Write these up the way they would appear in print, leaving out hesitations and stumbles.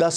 10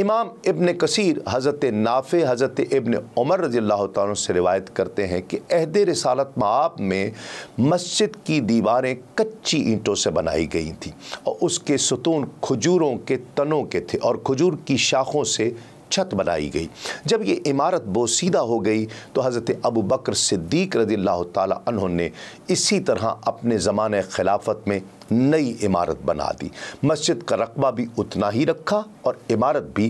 امام ابن کثیر حضرت نافع حضرت ابن عمر رضی اللہ تعالیٰ سے روایت کرتے ہیں کہ عہد رسالت مآب میں مسجد کی دیواریں کچی اینٹوں سے بنائی گئی تھیں اور اس کے ستون کھجوروں کے تنوں کے تھے اور کھجور کی شاخوں سے چھت بنائی گئی۔ جب یہ عمارت بوسیدہ ہو گئی تو حضرت ابو بکر صدیق رضی اللہ تعالیٰ عنہ نے اسی طرح اپنے زمانہ خلافت میں نئی عمارت بنا دی۔ مسجد کا رقبہ بھی اتنا ہی رکھا اور عمارت بھی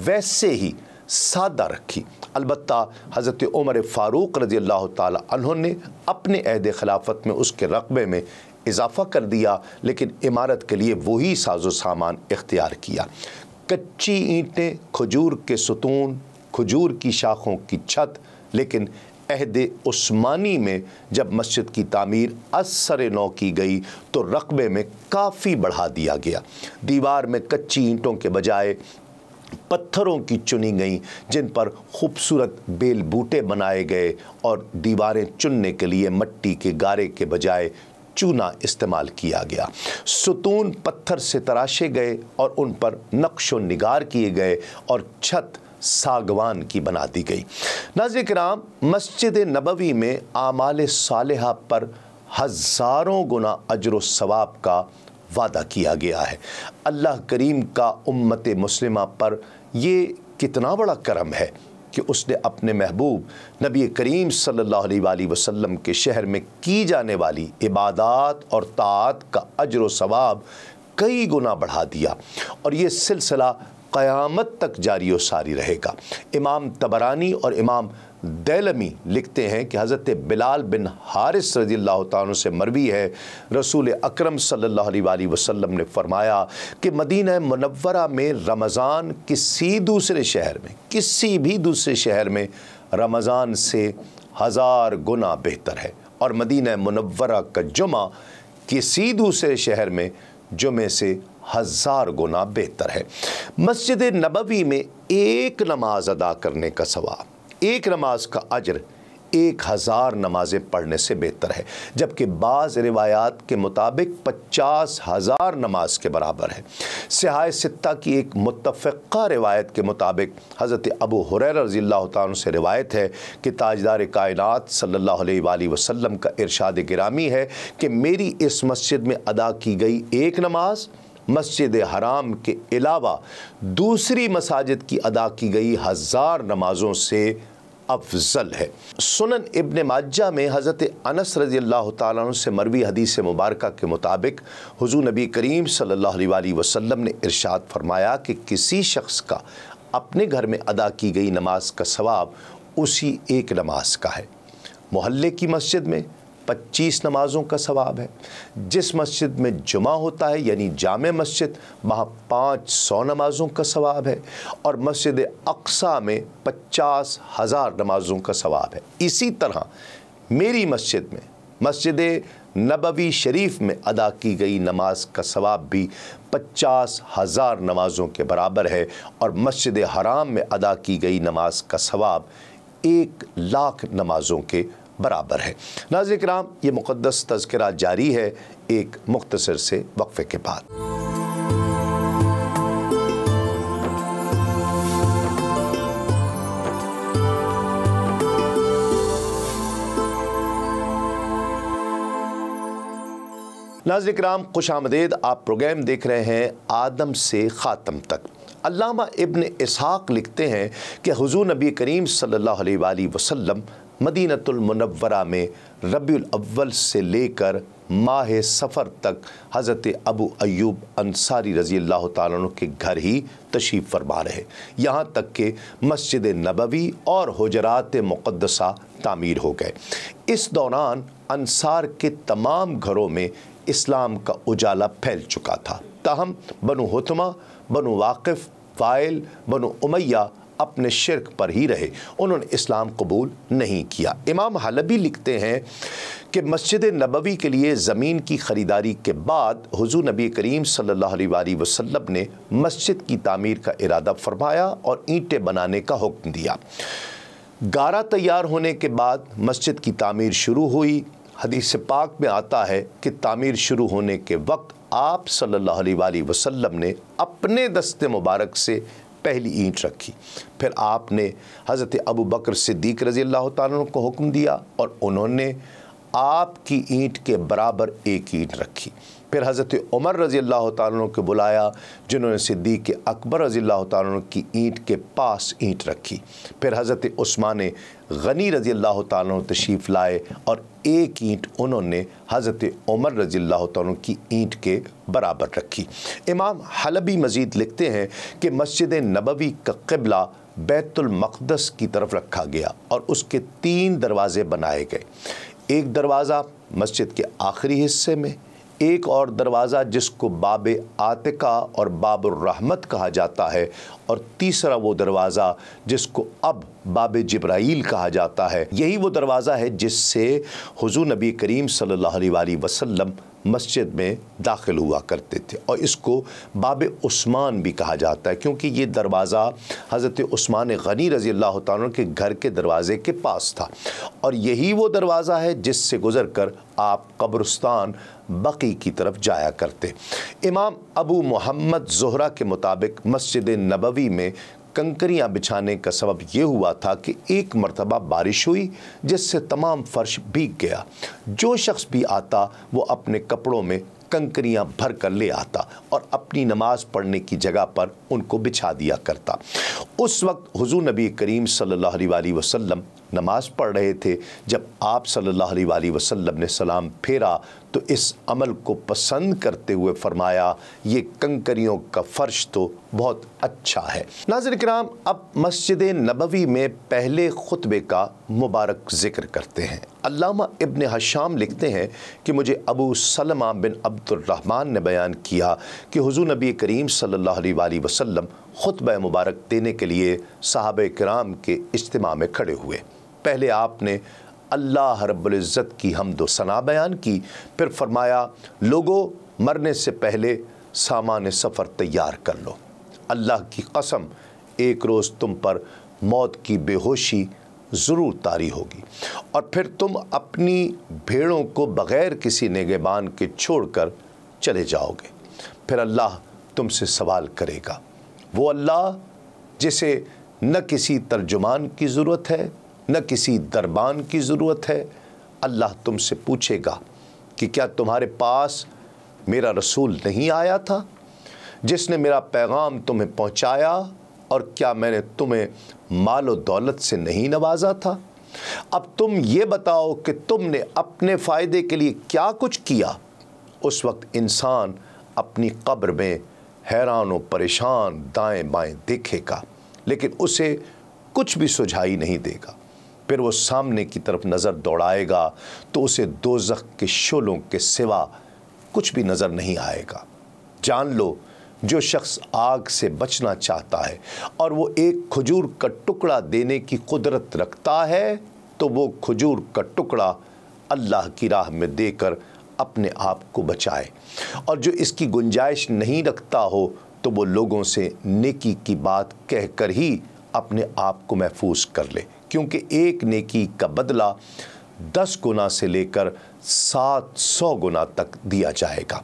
ویسے ہی سادہ رکھی۔ البتہ حضرت عمر فاروق رضی اللہ تعالیٰ عنہ نے اپنے عہد خلافت میں اس کے رقبے میں اضافہ کر دیا، لیکن عمارت کے لیے وہی ساز و سامان اختیار کیا۔ کچی اینٹیں، کھجور کے ستون، کھجور کی شاخوں کی چھت، لیکن عہد عثمانی میں جب مسجد کی تعمیر از سر نو کی گئی تو رقبے میں کافی بڑھا دیا گیا۔ دیوار میں کچی اینٹوں کے بجائے پتھروں کی چنی گئیں جن پر خوبصورت بیل بوٹے بنائے گئے اور دیواریں چننے کے لیے مٹی کے گارے کے بجائے چونا استعمال کیا گیا۔ ستون پتھر سے تراشے گئے اور ان پر نقش و نگار کیے گئے اور چھت ساگوان کی بنا دی گئی۔ ناظرین کرام، مسجد نبوی میں اعمال صالحہ پر ہزاروں گنا اجر و ثواب کا وعدہ کیا گیا ہے۔ اللہ کریم کا امت مسلمہ پر یہ کتنا بڑا کرم ہے کہ اس نے اپنے محبوب نبی کریم صلی اللہ علیہ وآلہ وسلم کے شہر میں کی جانے والی عبادات اور طاعت کا اجر و ثواب کئی گنا بڑھا دیا، اور یہ سلسلہ قیامت تک جاری و ساری رہے گا۔ امام طبرانی اور امام دیلمی لکھتے ہیں کہ حضرت بلال بن حارث رضی اللہ تعالیٰ سے مروی ہے، رسول اکرم صلی اللہ علیہ وآلہ وسلم نے فرمایا کہ مدینہ منورہ میں رمضان کسی بھی دوسرے شہر میں رمضان سے 1000 گنا بہتر ہے، اور مدینہ منورہ کا جمعہ کسی دوسرے شہر میں جمعے سے 1000 گنا بہتر ہے۔ مسجد نبوی میں ایک نماز ادا کرنے کا ثواب، ایک نماز کا اجر 1000 نمازیں پڑھنے سے بہتر ہے، جبکہ بعض روایات کے مطابق 50,000 نماز کے برابر ہے۔ صحاح ستہ کی ایک متفقہ روایت کے مطابق حضرت ابو ہریرہ رضی اللہ تعالیٰ سے روایت ہے کہ تاجدار کائنات صلی اللہ علیہ وآلہ وسلم کا ارشاد گرامی ہے کہ میری اس مسجد میں ادا کی گئی ایک نماز مسجد حرام کے علاوہ دوسری مساجد کی ادا کی گئی 1000 نمازوں سے افضل ہے۔ سنن ابن ماجہ میں حضرت انس رضی اللہ تعالیٰ عنہ سے مروی حدیث مبارکہ کے مطابق حضور نبی کریم صلی اللہ علیہ وآلہ وسلم نے ارشاد فرمایا کہ کسی شخص کا اپنے گھر میں ادا کی گئی نماز کا ثواب اسی ایک نماز کا ہے۔ محلے کی مسجد میں 25 نمازوں کا ثواب ہے۔ جس مسجد میں جمعہ ہوتا ہے یعنی جامع مسجد، وہاں 500 نمازوں کا ثواب ہے، اور مسجد اقصیٰ میں 50,000 نمازوں کا ثواب ہے۔ اسی طرح میری مسجد میں، مسجد نبوی شریف میں ادا کی گئی نماز کا ثواب بھی 50,000 نمازوں کے برابر ہے، اور مسجد حرام میں ادا کی گئی نماز کا ثواب 1,00,000 نمازوں کے برابر ہے۔ ناظرین کرام، یہ مقدس تذکرہ جاری ہے ایک مختصر سے وقفے کے بعد۔ ناظرین کرام، خوش آمدید۔ آپ پروگرام دیکھ رہے ہیں آدم سے خاتم تک۔ علامہ ابن اسحاق لکھتے ہیں کہ حضور نبی کریم صلی اللہ علیہ وآلہ وسلم مدینۃ المنورہ میں ربیع الاول سے لے کر ماہ صفر تک حضرت ابو ایوب انصاری رضی اللہ تعالیٰ عنہ کے گھر ہی تشریف فرما رہے، یہاں تک کہ مسجد نبوی اور حجرات مقدسہ تعمیر ہو گئے۔ اس دوران انصار کے تمام گھروں میں اسلام کا اجالا پھیل چکا تھا، تاہم بنو حتمہ، بنو واقف، وائل، بنو امیہ اپنے شرک پر ہی رہے، انہوں نے اسلام قبول نہیں کیا۔ امام حلبی لکھتے ہیں کہ مسجد نبوی کے لیے زمین کی خریداری کے بعد حضور نبی کریم صلی اللہ علیہ وآلہ وسلم نے مسجد کی تعمیر کا ارادہ فرمایا اور اینٹیں بنانے کا حکم دیا۔ گارہ تیار ہونے کے بعد مسجد کی تعمیر شروع ہوئی۔ حدیث پاک میں آتا ہے کہ تعمیر شروع ہونے کے وقت آپ صلی اللہ علیہ وآلہ وسلم نے اپنے دست مبارک سے پہلی اینٹ رکھی۔ پھر آپ نے حضرت ابو بکر صدیق رضی اللہ تعالیٰ عنہ کو حکم دیا اور انہوں نے آپ کی اینٹ کے برابر ایک اینٹ رکھی۔ پھر حضرت عمر رضی اللہ تعالیٰ عنہ کو بلایا جنہوں نے صدیق اکبر رضی اللہ تعالیٰ عنہ کی اینٹ کے پاس اینٹ رکھی۔ پھر حضرت عثمان غنی رضی اللہ تعالیٰ عنہ تشریف لائے اور ایک اینٹ انہوں نے حضرت عمر رضی اللہ تعالیٰ عنہ کی اینٹ کے برابر رکھی۔ امام حلبی مزید لکھتے ہیں کہ مسجد نبوی کا قبلہ بیت المقدس کی طرف رکھا گیا اور اس کے 3 دروازے بنائے گئے، ایک دروازہ مسجد کے آخری حصے میں، ایک اور دروازہ جس کو باب عاتقہ اور باب الرحمت کہا جاتا ہے، اور تیسرا وہ دروازہ جس کو اب باب جبرائیل کہا جاتا ہے۔ یہی وہ دروازہ ہے جس سے حضور نبی کریم صلی اللہ علیہ وآلہ وسلم مسجد میں داخل ہوا کرتے تھے، اور اس کو باب عثمان بھی کہا جاتا ہے کیونکہ یہ دروازہ حضرت عثمان غنی رضی اللہ تعالیٰ کے گھر کے دروازے کے پاس تھا، اور یہی وہ دروازہ ہے جس سے گزر کر آپ قبرستان بقی کی طرف جایا کرتے۔ امام ابو محمد زہرہ کے مطابق مسجد نبوی میں کنکریاں بچھانے کا سبب یہ ہوا تھا کہ ایک مرتبہ بارش ہوئی جس سے تمام فرش بھیگ گیا، جو شخص بھی آتا وہ اپنے کپڑوں میں کنکریاں بھر کر لے آتا اور اپنی نماز پڑھنے کی جگہ پر ان کو بچھا دیا کرتا۔ اس وقت حضور نبی کریم صلی اللہ علیہ وآلہ وسلم نماز پڑھ رہے تھے۔ جب آپ صلی اللہ علیہ وآلہ وسلم نے سلام پھیرا تو اس عمل کو پسند کرتے ہوئے فرمایا، یہ کنکریوں کا فرش تو بہت اچھا ہے۔ ناظرین کرام، اب مسجد نبوی میں پہلے خطبے کا مبارک ذکر کرتے ہیں۔ علامہ ابن حشام لکھتے ہیں کہ مجھے ابو سلمہ بن عبد الرحمن نے بیان کیا کہ حضور نبی کریم صلی اللہ علیہ وآلہ وسلم خطبہ مبارک دینے کے لیے صحابہ کرام کے اجتماع میں کھڑے ہوئے۔ پہلے آپ نے اللہ رب العزت کی حمد و ثنا بیان کی، پھر فرمایا، لوگوں مرنے سے پہلے سامان سفر تیار کر لو، اللہ کی قسم ایک روز تم پر موت کی بے ہوشی ضرور طاری ہوگی، اور پھر تم اپنی بھیڑوں کو بغیر کسی نگہبان کے چھوڑ کر چلے جاؤ گے، پھر اللہ تم سے سوال کرے گا، وہ اللہ جسے نہ کسی ترجمان کی ضرورت ہے نہ کسی دربان کی ضرورت ہے، اللہ تم سے پوچھے گا کہ کیا تمہارے پاس میرا رسول نہیں آیا تھا جس نے میرا پیغام تمہیں پہنچایا، اور کیا میں نے تمہیں مال و دولت سے نہیں نوازا تھا؟ اب تم یہ بتاؤ کہ تم نے اپنے فائدے کے لیے کیا کچھ کیا۔ اس وقت انسان اپنی قبر میں حیران و پریشان دائیں بائیں دیکھے گا، لیکن اسے کچھ بھی سجھائی نہیں دے گا۔ پھر وہ سامنے کی طرف نظر دوڑائے گا تو اسے دوزخ کے شعلوں کے سوا کچھ بھی نظر نہیں آئے گا۔ جان لو، جو شخص آگ سے بچنا چاہتا ہے اور وہ ایک کھجور کا ٹکڑا دینے کی قدرت رکھتا ہے تو وہ کھجور کا ٹکڑا اللہ کی راہ میں دے کر اپنے آپ کو بچائے، اور جو اس کی گنجائش نہیں رکھتا ہو تو وہ لوگوں سے نیکی کی بات کہہ کر ہی اپنے آپ کو محفوظ کر لے، کیونکہ ایک نیکی کا بدلہ 10 گنا سے لے کر 700 گنا تک دیا جائے گا۔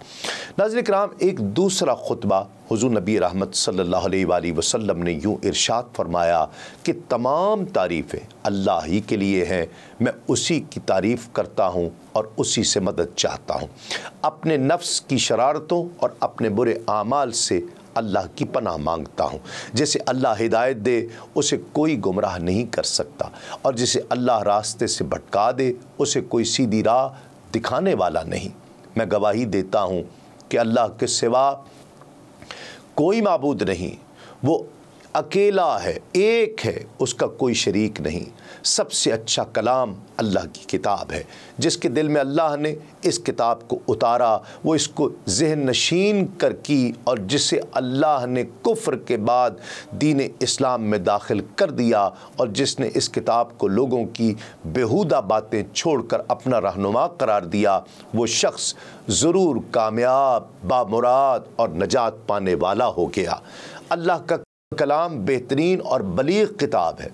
ناظرین کرام، ایک دوسرا خطبہ حضور نبی رحمت صلی اللہ علیہ وآلہ وسلم نے یوں ارشاد فرمایا کہ تمام تعریفیں اللہ ہی کے لیے ہیں، میں اسی کی تعریف کرتا ہوں اور اسی سے مدد چاہتا ہوں، اپنے نفس کی شرارتوں اور اپنے برے اعمال سے اللہ کی پناہ مانگتا ہوں۔ جسے اللہ ہدایت دے اسے کوئی گمراہ نہیں کر سکتا، اور جسے اللہ راستے سے بھٹکا دے اسے کوئی سیدھی راہ دکھانے والا نہیں۔ میں گواہی دیتا ہوں کہ اللہ کے سوا کوئی معبود نہیں، وہ اکیلا ہے، ایک ہے، اس کا کوئی شریک نہیں۔ سب سے اچھا کلام اللہ کی کتاب ہے، جس کے دل میں اللہ نے اس کتاب کو اتارا، وہ اس کو ذہن نشین کر کی، اور جسے اللہ نے کفر کے بعد دین اسلام میں داخل کر دیا، اور جس نے اس کتاب کو لوگوں کی بیہودہ باتیں چھوڑ کر اپنا رہنما قرار دیا، وہ شخص ضرور کامیاب، بامراد اور نجات پانے والا ہو گیا۔ اللہ کا کلام بہترین اور بلیغ کتاب ہے۔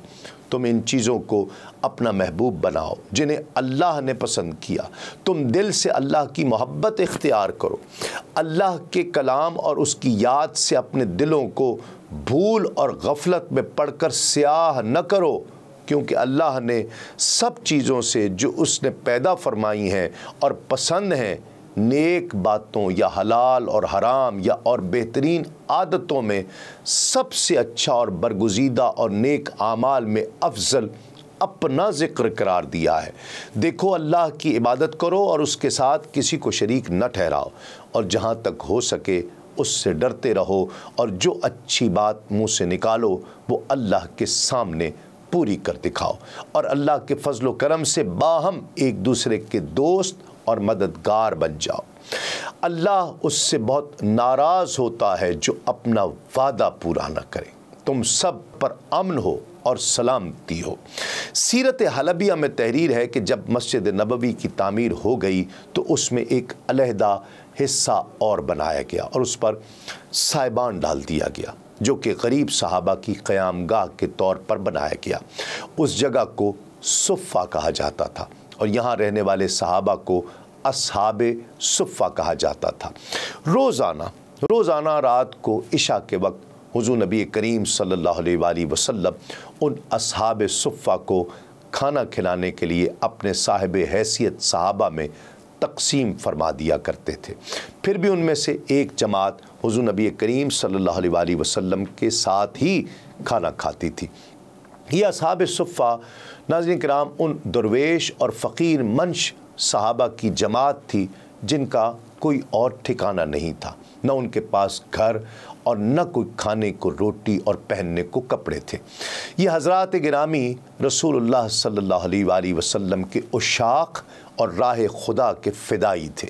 تم ان چیزوں کو اپنا محبوب بناؤ جنہیں اللہ نے پسند کیا، تم دل سے اللہ کی محبت اختیار کرو، اللہ کے کلام اور اس کی یاد سے اپنے دلوں کو بھول اور غفلت میں پڑھ کر سیاہ نہ کرو، کیونکہ اللہ نے سب چیزوں سے جو اس نے پیدا فرمائی ہیں اور پسند ہیں، نیک باتوں یا حلال اور حرام یا اور بہترین عادتوں میں سب سے اچھا اور برگزیدہ اور نیک اعمال میں افضل اپنا ذکر قرار دیا ہے۔ دیکھو، اللہ کی عبادت کرو اور اس کے ساتھ کسی کو شریک نہ ٹھہراؤ، اور جہاں تک ہو سکے اس سے ڈرتے رہو، اور جو اچھی بات منہ سے نکالو وہ اللہ کے سامنے پوری کر دکھاؤ، اور اللہ کے فضل و کرم سے باہم ایک دوسرے کے دوست اور مددگار بن جاؤ۔ اللہ اس سے بہت ناراض ہوتا ہے جو اپنا وعدہ پورا نہ کرے۔ تم سب پر امن ہو اور سلامتی ہو۔ سیرت حلبیہ میں تحریر ہے کہ جب مسجد نبوی کی تعمیر ہو گئی تو اس میں ایک علیحدہ حصہ اور بنایا گیا اور اس پر سائبان ڈال دیا گیا، جو کہ غریب صحابہ کی قیام گاہ کے طور پر بنایا گیا۔ اس جگہ کو صفہ کہا جاتا تھا اور یہاں رہنے والے صحابہ کو اصحاب صفہ کہا جاتا تھا۔ روزانہ رات کو عشاء کے وقت حضور نبی کریم صلی اللہ علیہ وآلہ وسلم ان اصحاب صفہ کو کھانا کھلانے کے لیے اپنے صاحب حیثیت صحابہ میں تقسیم فرما دیا کرتے تھے۔ پھر بھی ان میں سے ایک جماعت حضور نبی کریم صلی اللہ علیہ وآلہ وسلم کے ساتھ ہی کھانا کھاتی تھی۔ یہ اصحاب صفہ ناظرین کرام ان درویش اور فقیر منش صحابہ کی جماعت تھی جن کا کوئی اور ٹھکانہ نہیں تھا، نہ ان کے پاس گھر اور نہ کوئی کھانے کو روٹی اور پہننے کو کپڑے تھے۔ یہ حضرات گرامی رسول اللہ صلی اللہ علیہ وآلہ وسلم کے عشاق اور راہ خدا کے فدائی تھے۔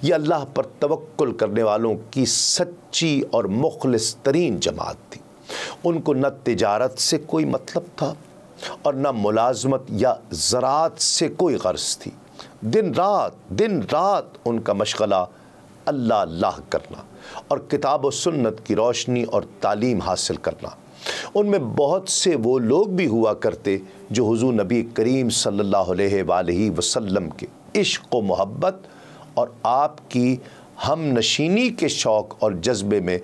یہ اللہ پر توکل کرنے والوں کی سچی اور مخلص ترین جماعت تھی۔ ان کو نہ تجارت سے کوئی مطلب تھا اور نہ ملازمت یا زراعت سے کوئی غرض تھی۔ دن رات ان کا مشغلہ اللہ کرنا اور کتاب و سنت کی روشنی اور تعلیم حاصل کرنا۔ ان میں بہت سے وہ لوگ بھی ہوا کرتے جو حضور نبی کریم صلی اللہ علیہ وآلہ وسلم کے عشق و محبت اور آپ کی ہم نشینی کے شوق اور جذبے میں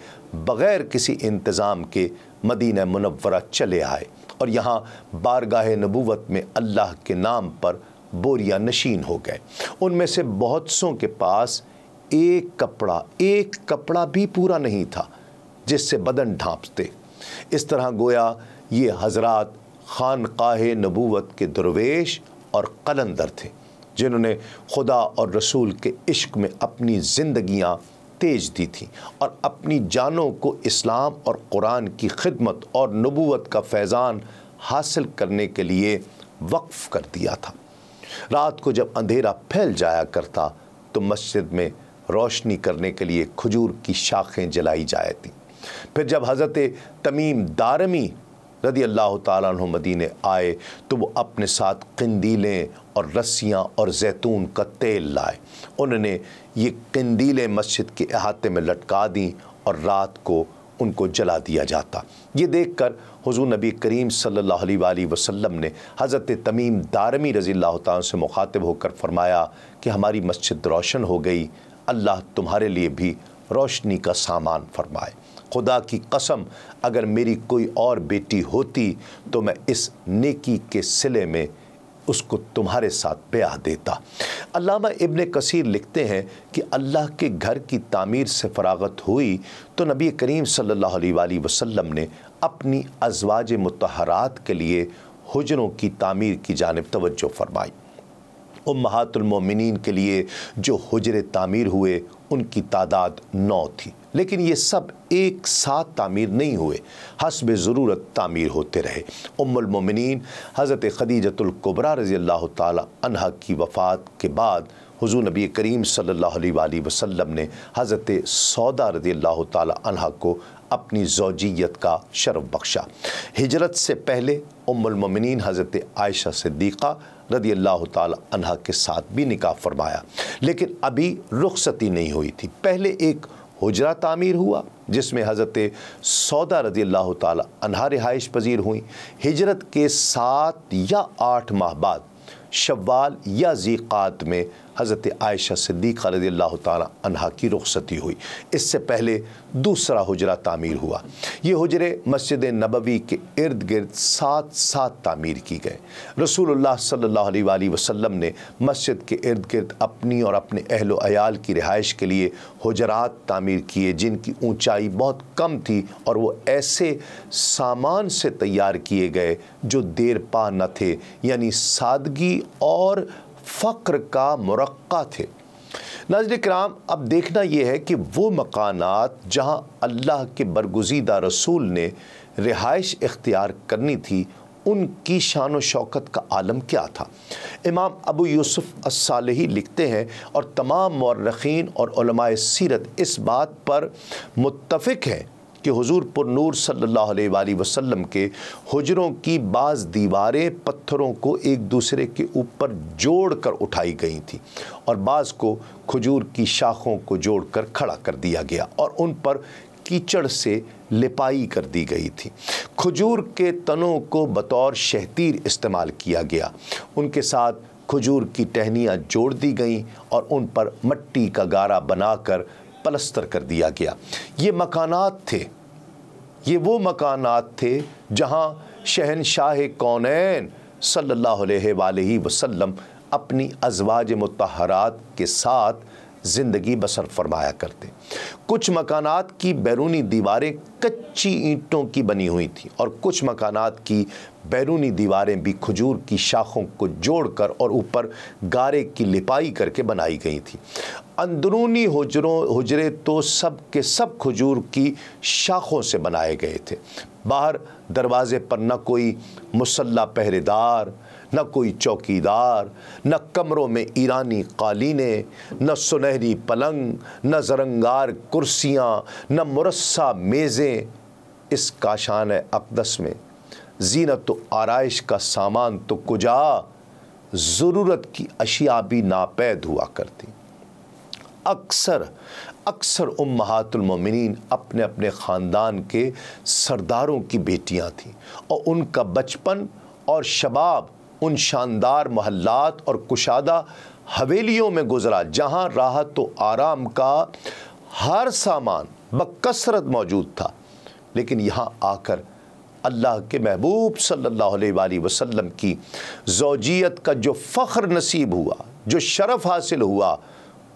بغیر کسی انتظام کے مدینہ منورہ چلے آئے اور یہاں بارگاہ نبوت میں اللہ کے نام پر بوریا نشین ہو گئے۔ ان میں سے بہت سوں کے پاس ایک کپڑا بھی پورا نہیں تھا جس سے بدن ڈھانپتے۔ اس طرح گویا یہ حضرات خانقاہ نبوت کے درویش اور قلندر تھے جنہوں نے خدا اور رسول کے عشق میں اپنی زندگیاں تیج دی تھیں اور اپنی جانوں کو اسلام اور قرآن کی خدمت اور نبوت کا فیضان حاصل کرنے کے لیے وقف کر دیا تھا۔ رات کو جب اندھیرا پھیل جایا کرتا تو مسجد میں روشنی کرنے کے لیے کھجور کی شاخیں جلائی جاتی۔ پھر جب حضرت تمیم دارمی رضی اللہ تعالیٰ عنہ مدینے آئے تو وہ اپنے ساتھ قندیلیں اور رسیاں اور زیتون کا تیل لائے۔ انہوں نے یہ قندیلیں مسجد کے احاطے میں لٹکا دیں اور رات کو ان کو جلا دیا جاتا۔ یہ دیکھ کر حضور نبی کریم صلی اللہ علیہ وآلہ وسلم نے حضرت تمیم دارمی رضی اللہ تعالیٰ سے مخاطب ہو کر فرمایا کہ ہماری مسجد روشن ہو گئی، اللہ تمہارے لیے بھی روشنی کا سامان فرمائے۔ خدا کی قسم اگر میری کوئی اور بیٹی ہوتی تو میں اس نیکی کے صلے میں اس کو تمہارے ساتھ بیعہ دیتا۔ علامہ ابن کثیر لکھتے ہیں کہ اللہ کے گھر کی تعمیر سے فراغت ہوئی تو نبی کریم صلی اللہ علیہ وآلہ وسلم نے اپنی ازواج مطہرات کے لیے حجروں کی تعمیر کی جانب توجہ فرمائی۔ امہات المومنین کے لیے جو حجرے تعمیر ہوئے ان کی تعداد 9 تھی، لیکن یہ سب ایک ساتھ تعمیر نہیں ہوئے، حسب ضرورت تعمیر ہوتے رہے۔ ام المومنین حضرت خدیجۃ الکبریٰ رضی اللہ تعالی عنہا کی وفات کے بعد حضور نبی کریم صلی اللہ علیہ وآلہ وسلم نے حضرت سودا رضی اللہ تعالی عنہا کو اپنی زوجیت کا شرف بخشا۔ ہجرت سے پہلے ام المومنین حضرت عائشہ صدیقہ رضی اللہ تعالی عنہا کے ساتھ بھی نکاح فرمایا، لیکن ابھی رخصتی نہیں ہوئی تھی۔ پہلے ایک حجرہ تعمیر ہوا جس میں حضرت سودا رضی اللہ تعالی عنہا رہائش پذیر ہوئیں۔ ہجرت کے 7 یا 8 ماہ بعد شوال یا ذی قعدہ میں حضرت عائشہ صدیقہ رضی اللہ تعالیٰ عنہا کی رخصتی ہوئی۔ اس سے پہلے دوسرا حجرہ تعمیر ہوا۔ یہ حجرے مسجد نبوی کے ارد گرد ساتھ ساتھ تعمیر کی گئے۔ رسول اللہ صلی اللہ علیہ وآلہ وسلم نے مسجد کے ارد گرد اپنی اور اپنے اہل و عیال کی رہائش کے لیے حجرات تعمیر کیے جن کی اونچائی بہت کم تھی اور وہ ایسے سامان سے تیار کیے گئے جو دیر پا نہ تھے، یعنی سادگی اور فقر کا مرقع تھے۔ ناظرین کرام، اب دیکھنا یہ ہے کہ وہ مکانات جہاں اللہ کے برگزیدہ رسول نے رہائش اختیار کرنی تھی، ان کی شان و شوکت کا عالم کیا تھا۔ امام ابو یوسف الصالحی لکھتے ہیں اور تمام مورخین اور علماء سیرت اس بات پر متفق ہیں کہ حضور پر نور صلی اللہ علیہ وآلہ وسلم کے حجروں کی بعض دیواریں پتھروں کو ایک دوسرے کے اوپر جوڑ کر اٹھائی گئی تھیں اور بعض کو کھجور کی شاخوں کو جوڑ کر کھڑا کر دیا گیا اور ان پر کیچڑ سے لپائی کر دی گئی تھی۔ کھجور کے تنوں کو بطور شہتیر استعمال کیا گیا، ان کے ساتھ کھجور کی ٹہنیاں جوڑ دی گئیں اور ان پر مٹی کا گارا بنا کر پلستر کر دیا گیا۔ یہ وہ مکانات تھے جہاں شہنشاہ کونین صلی اللہ علیہ وآلہ وسلم اپنی ازواج مطہرات کے ساتھ زندگی بسر فرمایا کرتے۔ کچھ مکانات کی بیرونی دیواریں کچی اینٹوں کی بنی ہوئی تھیں اور کچھ مکانات کی بیرونی دیواریں بھی کھجور کی شاخوں کو جوڑ کر اور اوپر گارے کی لپائی کر کے بنائی گئی تھی۔ اندرونی حجرے تو سب کے سب کھجور کی شاخوں سے بنائے گئے تھے۔ باہر دروازے پر نہ کوئی مسلح پہرے دار، نہ کوئی چوکیدار، نہ کمروں میں ایرانی قالینیں، نہ سنہری پلنگ، نہ زرنگار کرسیاں، نہ مرصع میزیں۔ اس کاشان اقدس میں زینت و آرائش کا سامان تو کجا، ضرورت کی اشیاء بھی ناپید ہوا کرتی۔ اکثر امہات المومنین اپنے اپنے خاندان کے سرداروں کی بیٹیاں تھیں اور ان کا بچپن اور شباب ان شاندار محلات اور کشادہ حویلیوں میں گزرا جہاں راحت و آرام کا ہر سامان بکثرت موجود تھا۔ لیکن یہاں آ کر اللہ کے محبوب صلی اللہ علیہ وآلہ وسلم کی زوجیت کا جو فخر نصیب ہوا، جو شرف حاصل ہوا،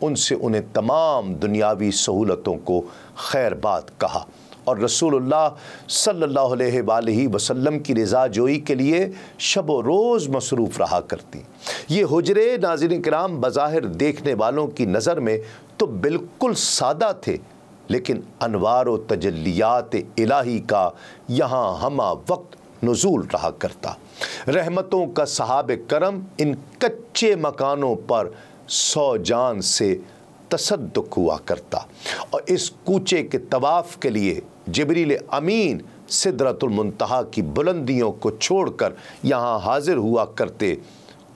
ان سے انہیں تمام دنیاوی سہولتوں کو خیر بات کہا اور رسول اللہ صلی اللہ علیہ وآلہ وسلم کی رضا جوئی کے لیے شب و روز مصروف رہا کرتی۔ یہ حجرے ناظرین کرام بظاہر دیکھنے والوں کی نظر میں تو بالکل سادہ تھے، لیکن انوار و تجلیات الہی کا یہاں ہمہ وقت نزول رہا کرتا۔ رحمتوں کا سحاب کرم ان کچے مکانوں پر 100 جان سے تصدق ہوا کرتا اور اس کوچے کے طواف کے لیے جبریل امین سدرۃ المنتہا کی بلندیوں کو چھوڑ کر یہاں حاضر ہوا کرتے۔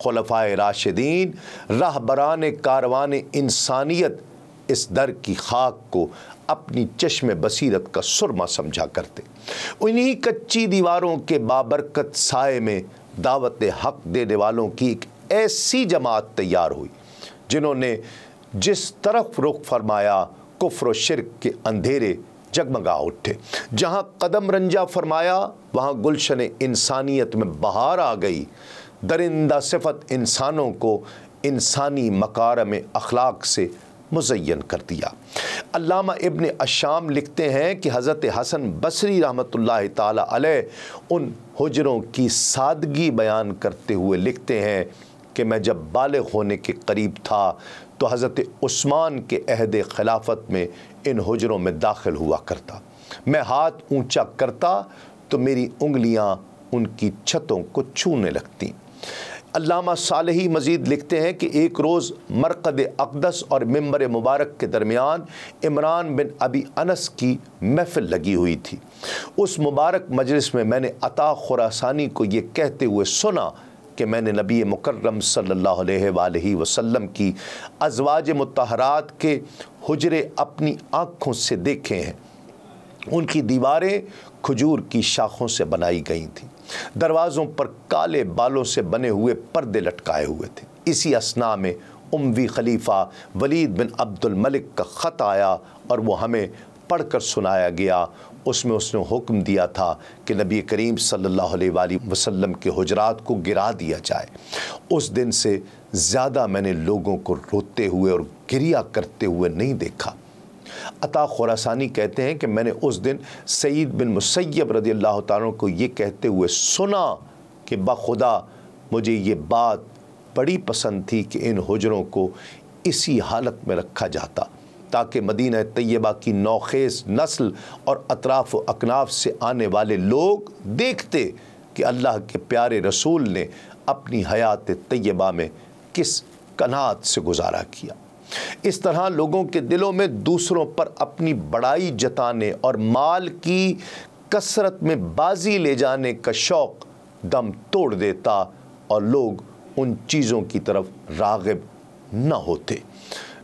خلفائے راشدین راہبران کاروان انسانیت اس در کی خاک کو اپنی چشم بصیرت کا سرما سمجھا کرتے۔ انہی کچی دیواروں کے بابرکت سائے میں دعوت حق دینے والوں کی ایک ایسی جماعت تیار ہوئی جنہوں نے جس طرف رخ فرمایا کفر و شرک کے اندھیرے جگمگا اٹھے۔ جہاں قدم رنجا فرمایا وہاں گلشن انسانیت میں بہار آ گئی۔ درندہ صفت انسانوں کو انسانی مکارم اخلاق سے مزین کر دیا۔ علامہ ابن الشام لکھتے ہیں کہ حضرت حسن بصری رحمۃ اللہ تعالی علیہ ان حجروں کی سادگی بیان کرتے ہوئے لکھتے ہیں کہ میں جب بالغ ہونے کے قریب تھا تو حضرت عثمان کے عہد خلافت میں ان حجروں میں داخل ہوا کرتا۔ میں ہاتھ اونچا کرتا تو میری انگلیاں ان کی چھتوں کو چھونے لگتیں۔ علامہ صالحی مزید لکھتے ہیں کہ ایک روز مرقد اقدس اور ممبر مبارک کے درمیان عمران بن ابی انس کی محفل لگی ہوئی تھی۔ اس مبارک مجلس میں نے عطا خراسانی کو یہ کہتے ہوئے سنا کہ میں نے نبی مکرم صلی اللہ علیہ وآلہ وسلم کی ازواج مطہرات کے حجرے اپنی آنکھوں سے دیکھے ہیں۔ ان کی دیواریں کھجور کی شاخوں سے بنائی گئی تھیں۔ دروازوں پر کالے بالوں سے بنے ہوئے پردے لٹکائے ہوئے تھے۔ اسی اثنا میں اموی خلیفہ ولید بن عبد الملک کا خط آیا اور وہ ہمیں پڑھ کر سنایا گیا۔ اس میں اس نے حکم دیا تھا کہ نبی کریم صلی اللہ علیہ وآلہ وسلم کے حجرات کو گرا دیا جائے۔ اس دن سے زیادہ میں نے لوگوں کو روتے ہوئے اور گریہ کرتے ہوئے نہیں دیکھا۔ عطا خراسانی کہتے ہیں کہ میں نے اس دن سعید بن مسیب رضی اللہ تعالیٰ کو یہ کہتے ہوئے سنا کہ بخدا مجھے یہ بات بڑی پسند تھی کہ ان حجروں کو اسی حالت میں رکھا جاتا تاکہ مدینہ طیبہ کی نوخیز نسل اور اطراف و اکناف سے آنے والے لوگ دیکھتے کہ اللہ کے پیارے رسول نے اپنی حیات طیبہ میں کس قناعت سے گزارا کیا۔ اس طرح لوگوں کے دلوں میں دوسروں پر اپنی بڑائی جتانے اور مال کی کثرت میں بازی لے جانے کا شوق دم توڑ دیتا اور لوگ ان چیزوں کی طرف راغب نہ ہوتے۔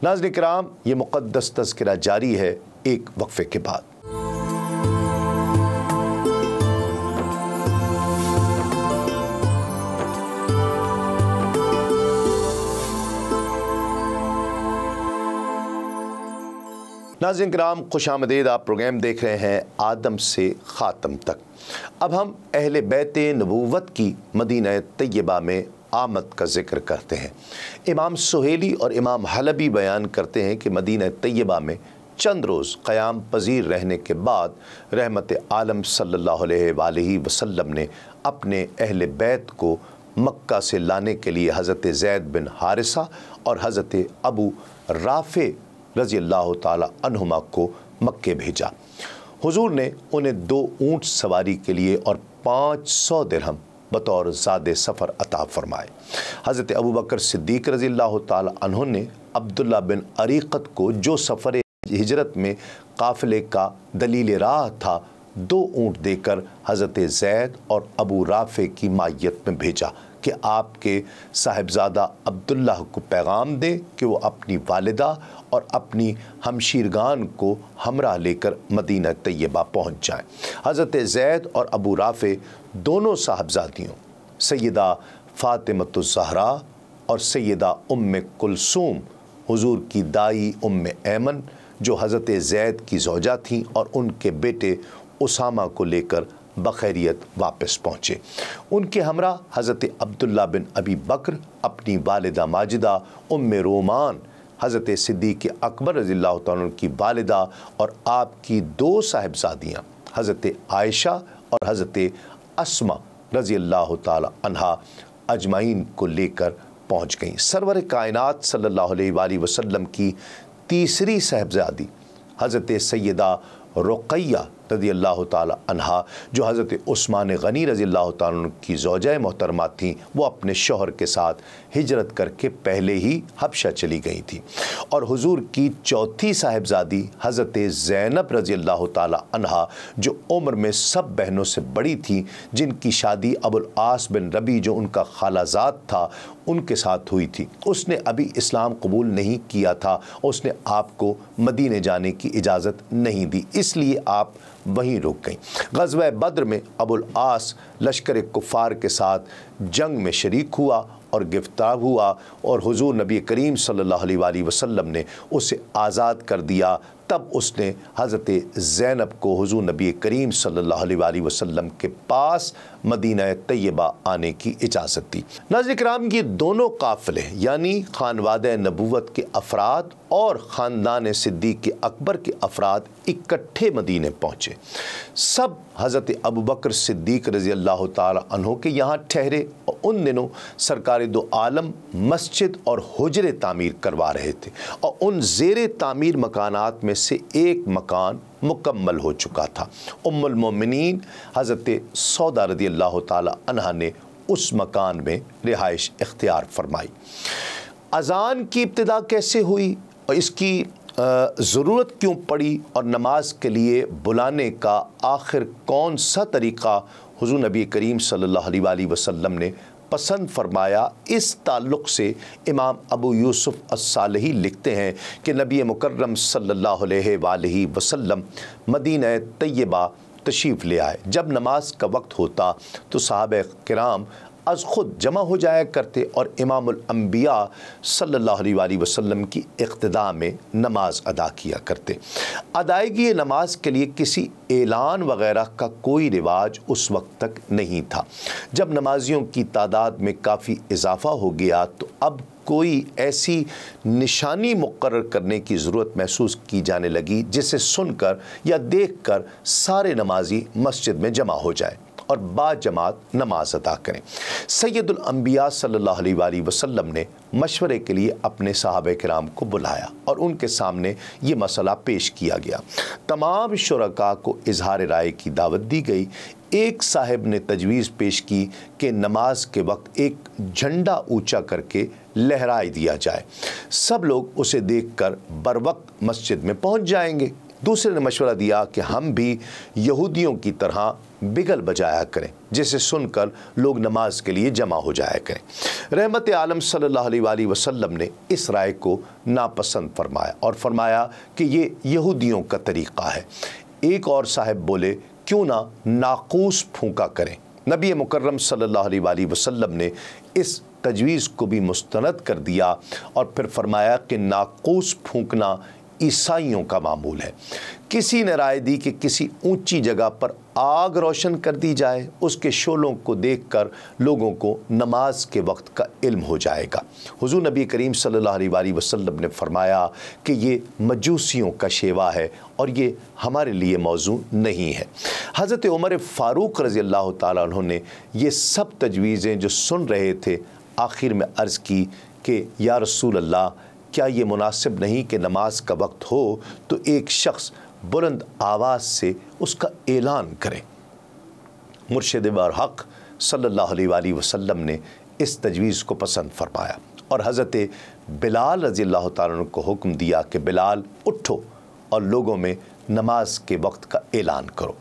ناظرین کرام، یہ مقدس تذکرہ جاری ہے ایک وقفے کے بعد۔ ناظرین کرام، خوش آمدید۔ آپ پروگرام دیکھ رہے ہیں آدم سے خاتم تک۔ اب ہم اہل بیت نبوت کی مدینہ طیبہ میں آمد کا ذکر کرتے ہیں۔ امام سہیلی اور امام حلبی بیان کرتے ہیں کہ مدینہ طیبہ میں چند روز قیام پذیر رہنے کے بعد رحمت عالم صلی اللہ علیہ وآلہ وسلم نے اپنے اہل بیت کو مکہ سے لانے کے لیے حضرت زید بن حارثہ اور حضرت ابو رافع رضی اللہ تعالی عنہما کو مکے بھیجا۔ حضور نے انہیں 2 اونٹ سواری کے لیے اور 500 درہم بطور زاد سفر عطا فرمائے۔ حضرت ابوبکر صدیق رضی اللہ تعالی عنہ نے عبداللہ بن عریقت کو، جو سفر ہجرت میں قافلے کا دلیل راہ تھا، 2 اونٹ دے کر حضرت زید اور ابو رافع کی مائیت میں بھیجا کہ آپ کے صاحبزادہ عبداللہ کو پیغام دیں کہ وہ اپنی والدہ اور اپنی ہمشیرگان کو ہمراہ لے کر مدینہ طیبہ پہنچ جائیں۔ حضرت زید اور ابو رافع دونوں صاحبزادیوں سیدہ فاطمۃ الزہرا اور سیدہ ام کلثوم حضور کی دائی ام ایمن، جو حضرت زید کی زوجہ تھیں، اور ان کے بیٹے اسامہ کو لے کر بخیریت واپس پہنچے۔ ان کے ہمراہ حضرت عبداللہ بن ابی بکر، اپنی والدہ ماجدہ ام رومان، حضرت صدیق اکبر رضی اللہ تعالیٰ کی والدہ اور آپ کی 2 صاحبزادیاں حضرت عائشہ اور حضرت اسما رضی اللہ تعالی عنہا اجمعین کو لے کر پہنچ گئیں۔ سرور کائنات صلی اللہ علیہ وآلہ وسلم کی تیسری صاحبزادی حضرت سیدہ رقیہ رضی اللہ تعالی عنہا، جو حضرت عثمان غنی رضی اللہ تعالیٰ عنہ کی زوجہ محترمہ تھیں، وہ اپنے شوہر کے ساتھ ہجرت کر کے پہلے ہی حبشہ چلی گئی تھیں۔ اور حضور کی چوتھی صاحبزادی حضرت زینب رضی اللہ تعالی عنہا، جو عمر میں سب بہنوں سے بڑی تھیں، جن کی شادی ابو العاص بن ربیع، جو ان کا خالہ زاد تھا، ان کے ساتھ ہوئی تھی۔ اس نے ابھی اسلام قبول نہیں کیا تھا، اس نے آپ کو مدینے جانے کی اجازت نہیں دی، اس لیے آپ وہیں رک گئیں۔ غزوہ بدر میں ابو العاص لشکر کفار کے ساتھ جنگ میں شریک ہوا اور گرفتار ہوا، اور حضور نبی کریم صلی اللہ علیہ وآلہ وسلم نے اسے آزاد کر دیا۔ تب اس نے حضرت زینب کو حضور نبی کریم صلی اللہ علیہ وآلہ وسلم کے پاس مدینہ طیبہ آنے کی اجازت دی۔ ناظرین کرام، یہ دونوں قافلے یعنی خانوادہ نبوت کے افراد اور خاندان صدیق اکبر کے افراد اکٹھے مدینے پہنچے۔ سب حضرت ابوبکر صدیق رضی اللہ تعالی عنہ کے یہاں ٹھہرے، اور ان دنوں سرکار دو عالم مسجد اور حجرے تعمیر کروا رہے تھے، اور ان زیر تعمیر مکانات میں سے ایک مکان مکمل ہو چکا تھا۔ ام المومنین حضرت سودا رضی اللہ تعالی عنہا نے اس مکان میں رہائش اختیار فرمائی۔ اذان کی ابتدا کیسے ہوئی اور اس کی ضرورت کیوں پڑی، اور نماز کے لیے بلانے کا آخر کون سا طریقہ حضور نبی کریم صلی اللہ علیہ وآلہ وسلم نے پسند فرمایا، اس تعلق سے امام ابو یوسف الصالحی لکھتے ہیں کہ نبی مکرم صلی اللہ علیہ وآلہ وسلم مدینہ طیبہ تشریف لے آئے۔ جب نماز کا وقت ہوتا تو صحابہ کرام از خود جمع ہو جایا کرتے اور امام الانبیاء صلی اللہ علیہ وآلہ وسلم کی اقتداء میں نماز ادا کیا کرتے۔ ادائیگی نماز کے لیے کسی اعلان وغیرہ کا کوئی رواج اس وقت تک نہیں تھا۔ جب نمازیوں کی تعداد میں کافی اضافہ ہو گیا تو اب کوئی ایسی نشانی مقرر کرنے کی ضرورت محسوس کی جانے لگی جسے سن کر یا دیکھ کر سارے نمازی مسجد میں جمع ہو جائے اور با جماعت نماز ادا کریں۔ سید الانبیاء صلی اللہ علیہ وآلہ وسلم نے مشورے کے لیے اپنے صحابہ کرام کو بلایا اور ان کے سامنے یہ مسئلہ پیش کیا گیا۔ تمام شرکاء کو اظہار رائے کی دعوت دی گئی۔ ایک صاحب نے تجویز پیش کی کہ نماز کے وقت ایک جھنڈا اونچا کر کے لہرائے دیا جائے، سب لوگ اسے دیکھ کر بروقت مسجد میں پہنچ جائیں گے۔ دوسرے نے مشورہ دیا کہ ہم بھی یہودیوں کی طرح بگل بجایا کریں جسے سن کر لوگ نماز کے لیے جمع ہو جایا کریں۔ رحمت عالم صلی اللہ علیہ وآلہ وسلم نے اس رائے کو ناپسند فرمایا اور فرمایا کہ یہ یہودیوں کا طریقہ ہے۔ ایک اور صاحب بولے کیوں نہ ناقوس پھونکا کریں۔ نبی مکرم صلی اللہ علیہ وآلہ وسلم نے اس تجویز کو بھی مستند کر دیا اور پھر فرمایا کہ ناقوس پھونکنا عیسائیوں کا معمول ہے۔ کسی نے رائے دی کہ کسی اونچی جگہ پر آگ روشن کر دی جائے، اس کے شعلوں کو دیکھ کر لوگوں کو نماز کے وقت کا علم ہو جائے گا۔ حضور نبی کریم صلی اللہ علیہ وآلہ وسلم نے فرمایا کہ یہ مجوسیوں کا شیوا ہے اور یہ ہمارے لیے موضوع نہیں ہے۔ حضرت عمر فاروق رضی اللہ تعالیٰ عنہ نے یہ سب تجویزیں جو سن رہے تھے آخر میں عرض کی کہ یا رسول اللہ، کیا یہ مناسب نہیں کہ نماز کا وقت ہو تو ایک شخص بلند آواز سے اس کا اعلان کرے؟ مرشد برحق صلی اللہ علیہ وآلہ وسلم نے اس تجویز کو پسند فرمایا اور حضرت بلال رضی اللہ تعالیٰ عنہ کو حکم دیا کہ بلال اٹھو اور لوگوں میں نماز کے وقت کا اعلان کرو۔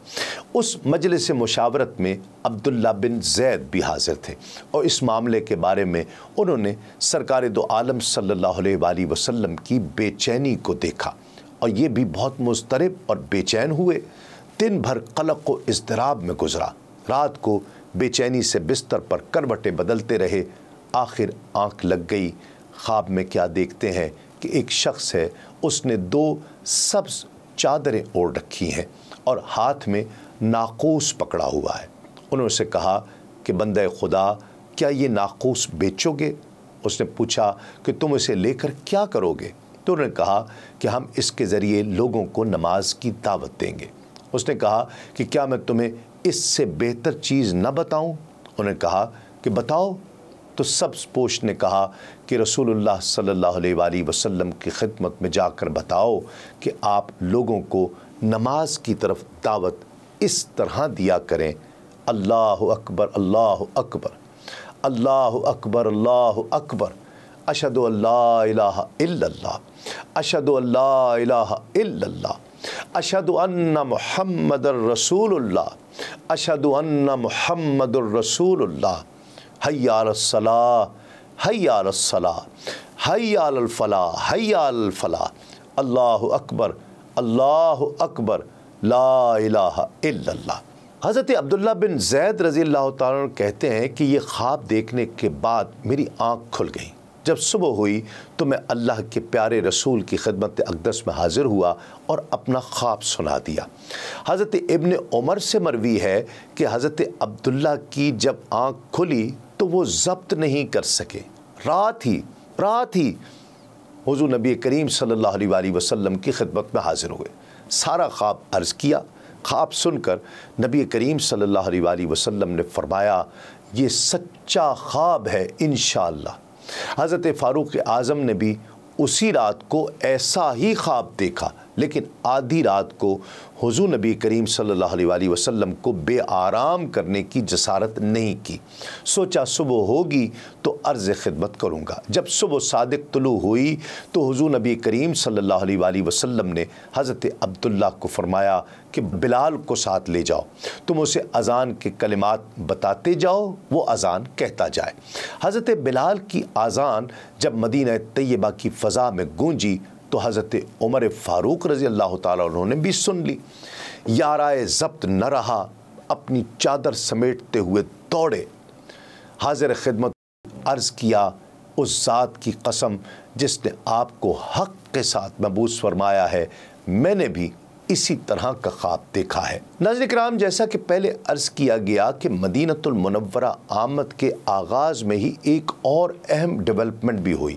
اس مجلس مشاورت میں عبداللہ بن زید بھی حاضر تھے اور اس معاملے کے بارے میں انہوں نے سرکار دو عالم صلی اللہ علیہ وآلہ وسلم کی بے چینی کو دیکھا اور یہ بھی بہت مضطرب اور بے چین ہوئے۔ دن بھر قلق و اضطراب میں گزرا، رات کو بے چینی سے بستر پر کروٹیں بدلتے رہے۔ آخر آنکھ لگ گئی۔ خواب میں کیا دیکھتے ہیں کہ ایک شخص ہے، اس نے 2 سبز چادریں اوڑھ رکھی ہیں اور ہاتھ میں ناقوس پکڑا ہوا ہے۔ انہوں سے کہا کہ بندہ خدا، کیا یہ ناقوس بیچو گے؟ اس نے پوچھا کہ تم اسے لے کر کیا کرو گے؟ تو انہوں نے کہا کہ ہم اس کے ذریعے لوگوں کو نماز کی دعوت دیں گے۔ اس نے کہا کہ کیا میں تمہیں اس سے بہتر چیز نہ بتاؤں؟ انہوں نے کہا کہ بتاؤ۔ تو سبز پوش نے کہا کہ رسول اللہ صلی اللہ علیہ وآلہ وسلم کی خدمت میں جا کر بتاؤ کہ آپ لوگوں کو نماز کی طرف دعوت اس طرح دیا کریں: اللہ اکبر، اللہ اکبر، اللہ اکبر، اللہ اکبر، اشہد ان لا الہ الا اللہ، اشہد ان لا الہ الا اللہ، اشہد ان محمد الرسول اللہ، اشہد ان محمد الرسول اللہ، حی علی الصلاۃ، حی علی الصلاۃ، حی علی الفلاح، حی علی الفلاح، اللہ اکبر، اللہ اکبر، لا الہ الا اللہ۔ حضرت عبداللہ بن زید رضی اللہ تعالیٰ عنہ کہتے ہیں کہ یہ خواب دیکھنے کے بعد میری آنکھ کھل گئی۔ جب صبح ہوئی تو میں اللہ کے پیارے رسول کی خدمت اقدس میں حاضر ہوا اور اپنا خواب سنا دیا۔ حضرت ابن عمر سے مروی ہے کہ حضرت عبداللہ کی جب آنکھ کھلی تو وہ ضبط نہیں کر سکے، رات ہی حضور نبی کریم صلی اللہ علیہ وآلہ وسلم کی خدمت میں حاضر ہوئے، سارا خواب عرض کیا۔ خواب سن کر نبی کریم صلی اللہ علیہ وآلہ وسلم نے فرمایا یہ سچا خواب ہے انشاءاللہ۔ حضرت فاروق اعظم نے بھی اسی رات کو ایسا ہی خواب دیکھا، لیکن آدھی رات کو حضور نبی کریم صلی اللہ علیہ وآلہ وسلم کو بے آرام کرنے کی جسارت نہیں کی۔ سوچا صبح ہوگی تو عرض خدمت کروں گا۔ جب صبح صادق طلوع ہوئی تو حضور نبی کریم صلی اللہ علیہ وآلہ وسلم نے حضرت عبداللہ کو فرمایا کہ بلال کو ساتھ لے جاؤ، تم اسے اذان کے کلمات بتاتے جاؤ، وہ اذان کہتا جائے۔ حضرت بلال کی اذان جب مدینہ طیبہ کی فضا میں گونجی تو حضرت عمر فاروق رضی اللہ تعالیٰ عنہ نے بھی سن لی۔ یارائے ضبط نہ رہا، اپنی چادر سمیٹتے ہوئے دوڑے، حاضر خدمت عرض کیا اس ذات کی قسم جس نے آپ کو حق کے ساتھ مبعوث فرمایا ہے، میں نے بھی اسی طرح کا خواب دیکھا ہے۔ ناظرین کرام، جیسا کہ پہلے عرض کیا گیا کہ مدینۃ المنورہ آمد کے آغاز میں ہی ایک اور اہم ڈیولپمنٹ بھی ہوئی۔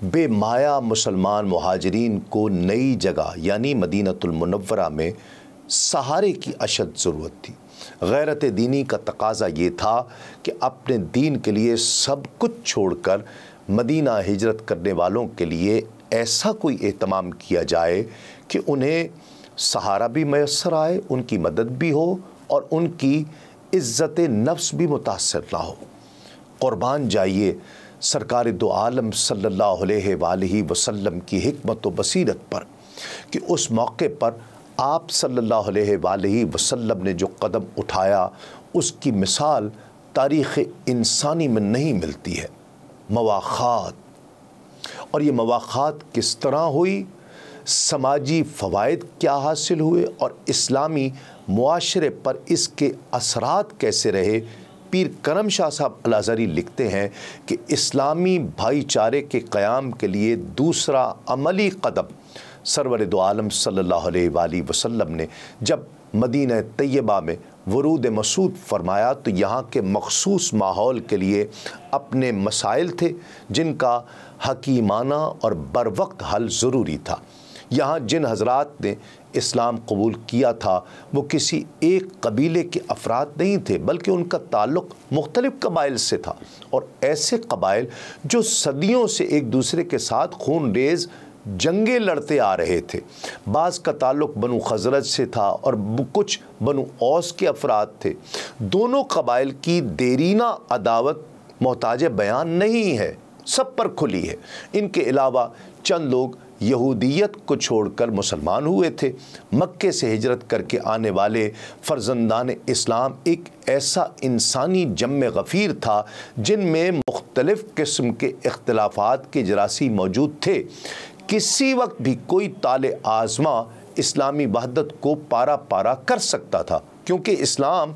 بے مایا مسلمان مہاجرین کو نئی جگہ یعنی مدینۃ المنورہ میں سہارے کی اشد ضرورت تھی۔ غیرت دینی کا تقاضا یہ تھا کہ اپنے دین کے لیے سب کچھ چھوڑ کر مدینہ ہجرت کرنے والوں کے لیے ایسا کوئی اہتمام کیا جائے کہ انہیں سہارا بھی میسر آئے، ان کی مدد بھی ہو اور ان کی عزت نفس بھی متاثر نہ ہو۔ قربان جائیے سرکار دو عالم صلی اللہ علیہ وآلہ وسلم کی حکمت و بصیرت پر کہ اس موقع پر آپ صلی اللہ علیہ وآلہ وسلم نے جو قدم اٹھایا اس کی مثال تاریخ انسانی میں نہیں ملتی ہے۔ مواخات، اور یہ مواخات کس طرح ہوئی، سماجی فوائد کیا حاصل ہوئے اور اسلامی معاشرے پر اس کے اثرات کیسے رہے۔ پیر کرم شاہ صاحب الازہری لکھتے ہیں کہ اسلامی بھائی چارے کے قیام کے لیے دوسرا عملی قدم سرور دو عالم صلی اللہ علیہ وآلہ وسلم نے جب مدینہ طیبہ میں ورود مسعود فرمایا تو یہاں کے مخصوص ماحول کے لیے اپنے مسائل تھے جن کا حکیمانہ اور بروقت حل ضروری تھا۔ یہاں جن حضرات نے اسلام قبول کیا تھا وہ کسی ایک قبیلے کے افراد نہیں تھے، بلکہ ان کا تعلق مختلف قبائل سے تھا، اور ایسے قبائل جو صدیوں سے ایک دوسرے کے ساتھ خون ریز جنگیں لڑتے آ رہے تھے۔ بعض کا تعلق بنو خزرج سے تھا اور کچھ بنو اوس کے افراد تھے۔ دونوں قبائل کی دیرینہ عداوت محتاج بیان نہیں ہے، سب پر کھلی ہے۔ ان کے علاوہ چند لوگ یہودیت کو چھوڑ کر مسلمان ہوئے تھے۔ مکے سے ہجرت کر کے آنے والے فرزندان اسلام ایک ایسا انسانی جم غفیر تھا جن میں مختلف قسم کے اختلافات کے جراثیم موجود تھے۔ کسی وقت بھی کوئی طالع آزما اسلامی وحدت کو پارا پارا کر سکتا تھا، کیونکہ اسلام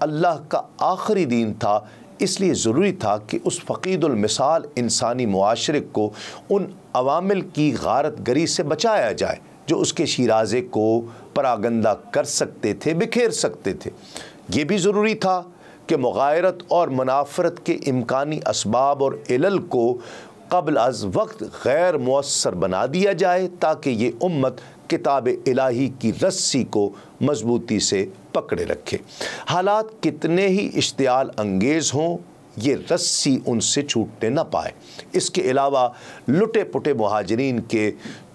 اللہ کا آخری دین تھا۔ اس لیے ضروری تھا کہ اس فقید المثال انسانی معاشرے کو ان عوامل کی غارت گری سے بچایا جائے جو اس کے شیرازے کو پراگندہ کر سکتے تھے، بکھیر سکتے تھے۔ یہ بھی ضروری تھا کہ مغایرت اور منافرت کے امکانی اسباب اور علل کو قبل از وقت غیر مؤثر بنا دیا جائے تاکہ یہ امت کتاب الہی کی رسی کو مضبوطی سے پکڑے رکھے۔ حالات کتنے ہی اشتعال انگیز ہوں، یہ رسی ان سے چھوٹنے نہ پائے۔ اس کے علاوہ لٹے پٹے مہاجرین کے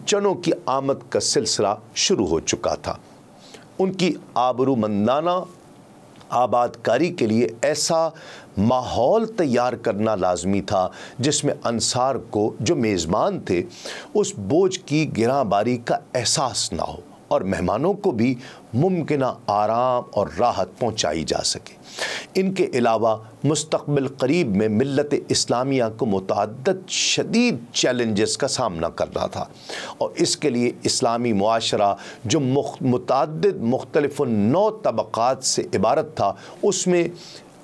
چنوں کی آمد کا سلسلہ شروع ہو چکا تھا۔ ان کی آبرومندانہ آباد کاری کے لیے ایسا ماحول تیار کرنا لازمی تھا جس میں انصار کو جو میزبان تھے اس بوجھ کی گراں باری کا احساس نہ ہو اور مہمانوں کو بھی ممکنہ آرام اور راحت پہنچائی جا سکے۔ ان کے علاوہ مستقبل قریب میں ملت اسلامیہ کو متعدد شدید چیلنجز کا سامنا کرنا تھا، اور اس کے لیے اسلامی معاشرہ جو متعدد مختلف نوع طبقات سے عبارت تھا اس میں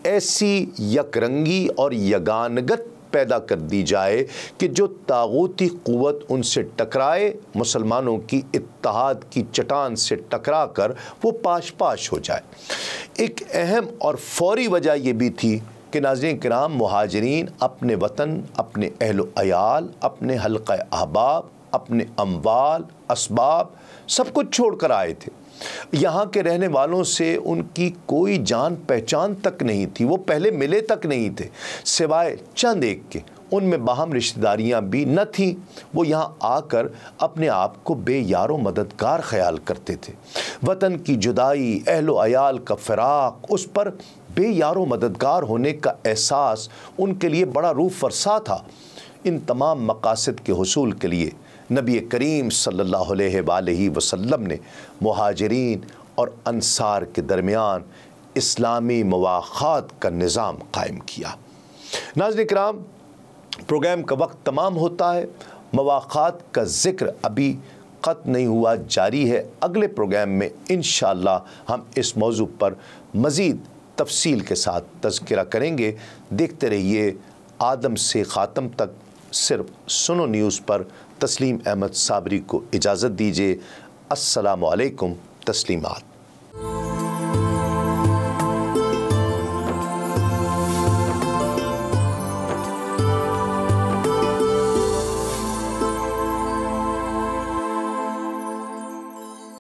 ایسی یک رنگی اور یگانگت پیدا کر دی جائے کہ جو طاغوتی قوت ان سے ٹکرائے مسلمانوں کی اتحاد کی چٹان سے ٹکرا کر وہ پاش پاش ہو جائے۔ ایک اہم اور فوری وجہ یہ بھی تھی کہ ناظرین کرام مہاجرین اپنے وطن، اپنے اہل و عیال، اپنے حلقہ احباب، اپنے اموال، اسباب سب کچھ چھوڑ کر آئے تھے۔ یہاں کے رہنے والوں سے ان کی کوئی جان پہچان تک نہیں تھی، وہ پہلے ملے تک نہیں تھے سوائے چند ایک کے، ان میں باہم رشتہ داریاں بھی نہ تھیں۔ وہ یہاں آ کر اپنے آپ کو بے یار و مددگار خیال کرتے تھے۔ وطن کی جدائی، اہل و عیال کا فراق، اس پر بے یار و مددگار ہونے کا احساس ان کے لیے بڑا روح فرسا تھا۔ ان تمام مقاصد کے حصول کے لیے نبی کریم صلی اللہ علیہ وآلہ وسلم نے مہاجرین اور انصار کے درمیان اسلامی مواخات کا نظام قائم کیا۔ ناظرین کرام، پروگرام کا وقت تمام ہوتا ہے، مواخات کا ذکر ابھی ختم نہیں ہوا، جاری ہے۔ اگلے پروگرام میں انشاءاللہ ہم اس موضوع پر مزید تفصیل کے ساتھ تذکرہ کریں گے۔ دیکھتے رہیے آدم سے خاتم تک صرف سنو نیوز پر۔ تسلیم احمد صابری کو اجازت دیجیے۔ السلام علیکم۔ تسلیمات۔